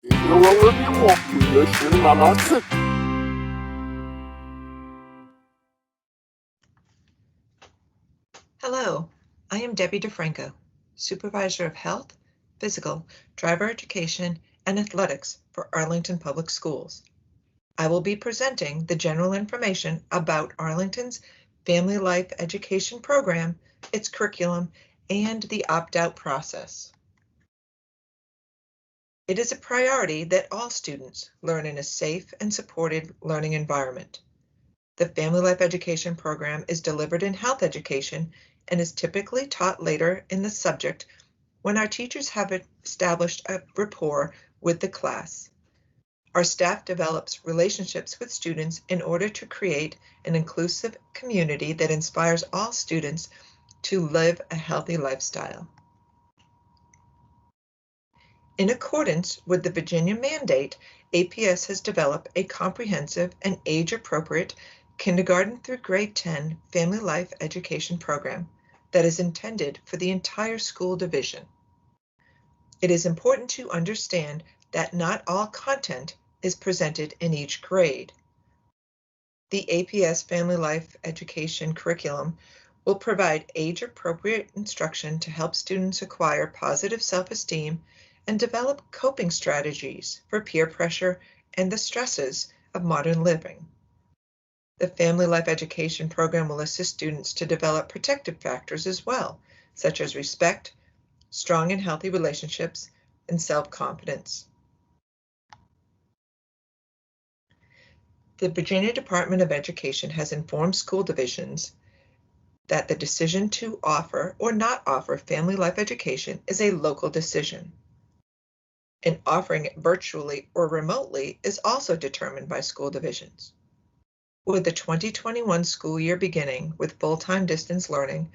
이러려니 열심히 나갔지. Hello, I am Debbie DeFranco, Supervisor of Health, Physical, Driver Education, and Athletics for Arlington Public Schools. I will be presenting the general information about Arlington's Family Life Education Program, its curriculum, and the opt-out process. It is a priority that all students learn in a safe and supported learning environment. The Family Life Education Program is delivered in health education and is typically taught later in the subject when our teachers have established a rapport with the class. Our staff develops relationships with students in order to create an inclusive community that inspires all students to live a healthy lifestyle. In accordance with the Virginia mandate, APS has developed a comprehensive and age-appropriate kindergarten through grade 10 family life education program that is intended for the entire school division. It is important to understand that not all content is presented in each grade. The APS Family Life Education curriculum will provide age-appropriate instruction to help students acquire positive self-esteem and develop coping strategies for peer pressure and the stresses of modern living. The Family Life Education program will assist students to develop protective factors as well, such as respect, strong and healthy relationships, and self-confidence. The Virginia Department of Education has informed school divisions that the decision to offer or not offer family life education is a local decision. And offering it virtually or remotely is also determined by school divisions. With the 2021 school year beginning with full-time distance learning,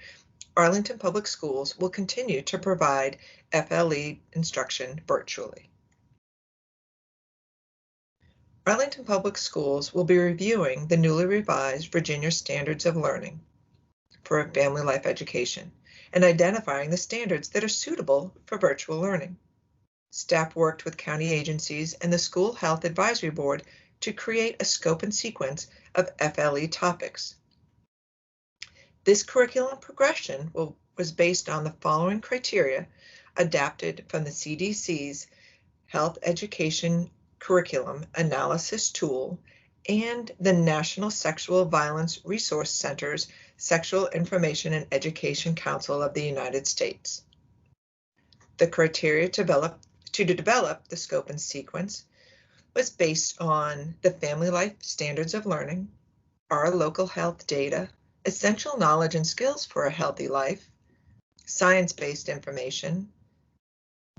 Arlington Public Schools will continue to provide FLE instruction virtually. Arlington Public Schools will be reviewing the newly revised Virginia Standards of Learning for family life education and identifying the standards that are suitable for virtual learning. Staff worked with county agencies and the School Health Advisory Board to create a scope and sequence of FLE topics. This curriculum progression was based on the following criteria adapted from the CDC's Health Education Curriculum Analysis Tool and the National Sexual Violence Resource Center's Sexual Information and Education Council of the United States. The criteria to develop the scope and sequence was based on the Family Life Standards of Learning, our local health data, essential knowledge and skills for a healthy life, science-based information,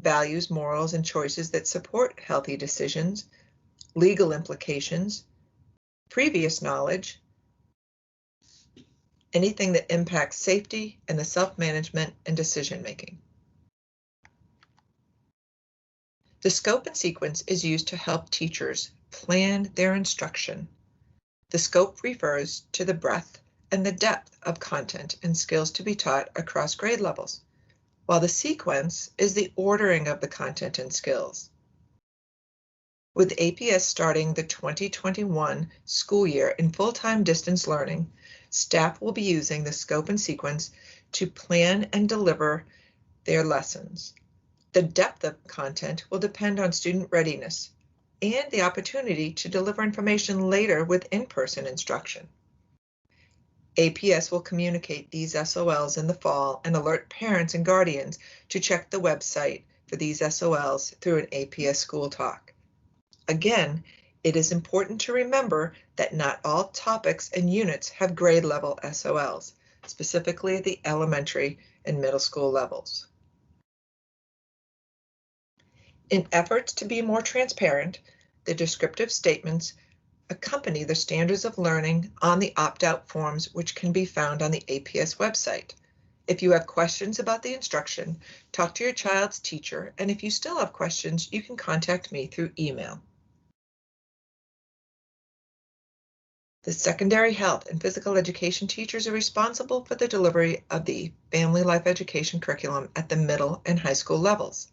values, morals, and choices that support healthy decisions, legal implications, previous knowledge, anything that impacts safety and the self-management and decision-making. The scope and sequence is used to help teachers plan their instruction. The scope refers to the breadth and the depth of content and skills to be taught across grade levels, while the sequence is the ordering of the content and skills. With APS starting the 2021 school year in full-time distance learning, staff will be using the scope and sequence to plan and deliver their lessons. The depth of content will depend on student readiness and the opportunity to deliver information later with in-person instruction. APS will communicate these SOLs in the fall and alert parents and guardians to check the website for these SOLs through an APS School Talk. Again, it is important to remember that not all topics and units have grade level SOLs, specifically at the elementary and middle school levels. In efforts to be more transparent, the descriptive statements accompany the standards of learning on the opt-out forms, which can be found on the APS website. If you have questions about the instruction, talk to your child's teacher, and if you still have questions, you can contact me through email. The secondary health and physical education teachers are responsible for the delivery of the family life education curriculum at the middle and high school levels.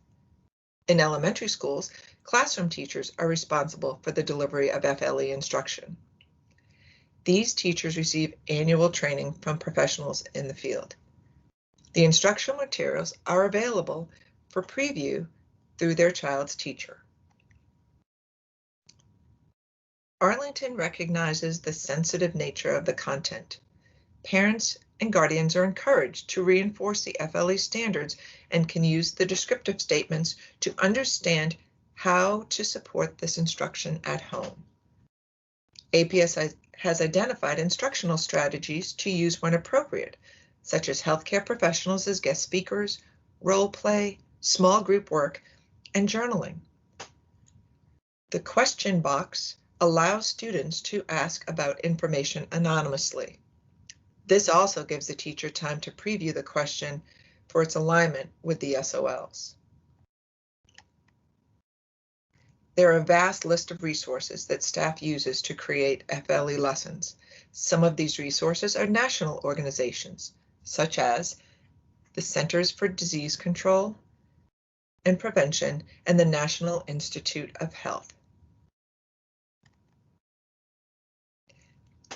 In elementary schools, classroom teachers are responsible for the delivery of FLE instruction. These teachers receive annual training from professionals in the field. The instructional materials are available for preview through their child's teacher. Arlington recognizes the sensitive nature of the content. Parents and guardians are encouraged to reinforce the FLE standards and can use the descriptive statements to understand how to support this instruction at home. APS has identified instructional strategies to use when appropriate, such as healthcare professionals as guest speakers, role play, small group work, and journaling. The question box allows students to ask about information anonymously. This also gives the teacher time to preview the question for its alignment with the SOLs. There are a vast list of resources that staff uses to create FLE lessons. Some of these resources are national organizations, such as the Centers for Disease Control and Prevention and the National Institute of Health.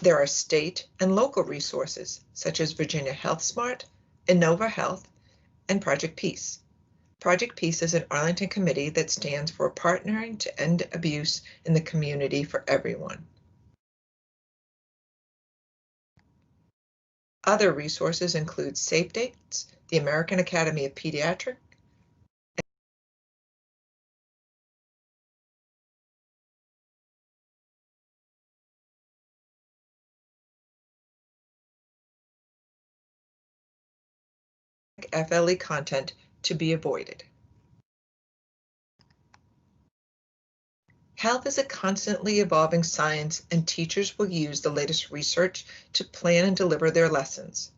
There are state and local resources, such as Virginia Health Smart, Innova Health, and Project Peace. Project Peace is an Arlington committee that stands for Partnering to End Abuse in the Community for Everyone. Other resources include Safe Dates, the American Academy of Pediatrics, FLE content to be avoided. Health is a constantly evolving science, and teachers will use the latest research to plan and deliver their lessons.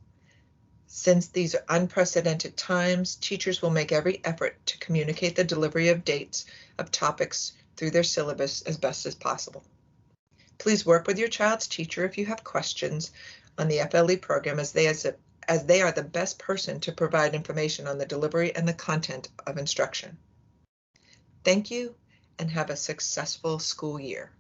Since these are unprecedented times, teachers will make every effort to communicate the delivery of dates of topics through their syllabus as best as possible. Please work with your child's teacher if you have questions on the FLE program, as they are the best person to provide information on the delivery and the content of instruction. Thank you, and have a successful school year.